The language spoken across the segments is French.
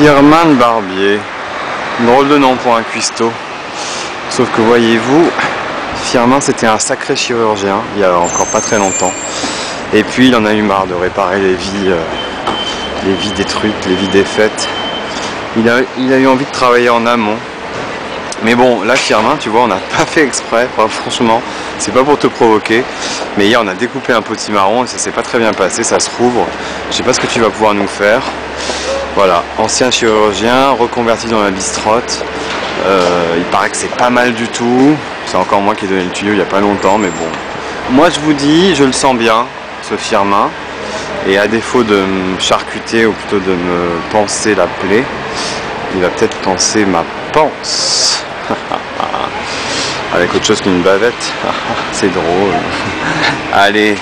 Firmin Barbier. Drôle de nom pour un cuistot. Sauf que voyez-vous, Firmin c'était un sacré chirurgien il y a encore pas très longtemps. Et puis il en a eu marre de réparer les vies détruites, les vies défaites. Il a eu envie de travailler en amont. Mais bon, là Firmin, tu vois, on n'a pas fait exprès, enfin, franchement, c'est pas pour te provoquer. Mais hier on a découpé un potimarron et ça s'est pas très bien passé, ça se rouvre. Je sais pas ce que tu vas pouvoir nous faire. Voilà, ancien chirurgien, reconverti dans la bistrotte. Il paraît que c'est pas mal du tout. C'est encore moi qui ai donné le tuyau il n'y a pas longtemps, mais bon. Moi je vous dis, je le sens bien, ce Firmin. Et à défaut de me charcuter, ou plutôt de me panser la plaie, il va peut-être panser ma panse. Avec autre chose qu'une bavette. C'est drôle. Allez,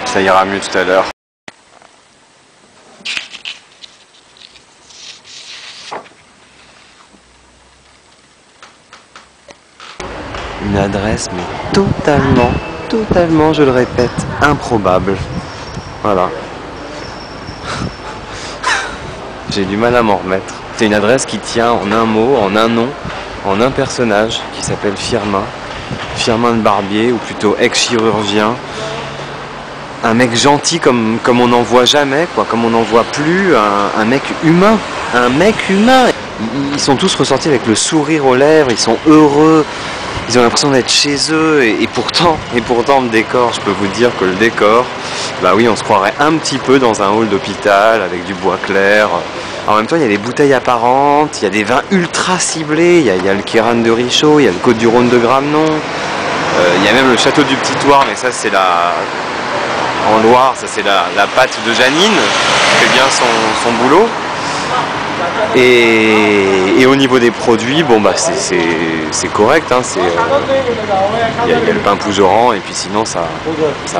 ça ira mieux tout à l'heure. Une adresse mais totalement, je le répète, improbable. Voilà. J'ai du mal à m'en remettre. C'est une adresse qui tient en un mot, en un nom, en un personnage qui s'appelle Firmin. Firmin de Barbier, ou plutôt ex-chirurgien. Un mec gentil comme on n'en voit jamais, quoi, comme on n'en voit plus. Un mec humain. Un mec humain. Ils sont tous ressortis avec le sourire aux lèvres, ils sont heureux. Ils ont l'impression d'être chez eux et pourtant le décor, je peux vous dire que le décor, bah oui, on se croirait un petit peu dans un hall d'hôpital avec du bois clair. En même temps, il y a des bouteilles apparentes, il y a des vins ultra ciblés, il y a le Kéran de Richaud, il y a le Côte-du-Rhône de Gramenon, il y a même le château du Petit Thouars, mais ça c'est en Loire, ça c'est la pâte de Janine, qui fait bien son boulot. Et au niveau des produits, bon bah c'est correct, hein, y a le pain Pougeoran et puis sinon ça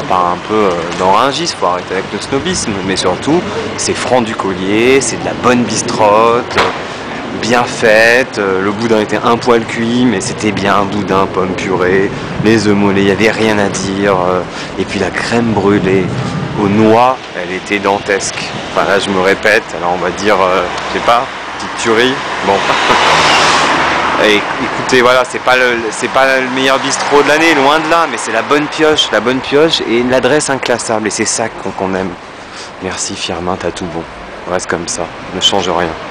part un peu dans Rungis, faut arrêter avec le snobisme, mais surtout c'est franc du collier, c'est de la bonne bistrotte, bien faite, le boudin était un poil cuit mais c'était bien, boudin, pomme purée, les œufs mollets, il n'y avait rien à dire, et puis la crème brûlée aux noix, elle était dantesque. Enfin là je me répète, alors on va dire, je sais pas, petite tuerie, bon. Et écoutez, voilà, c'est pas le meilleur bistrot de l'année, loin de là, mais c'est la bonne pioche et l'adresse inclassable, et c'est ça qu'on aime. Merci Firmin, t'as tout bon, reste comme ça, ne change rien.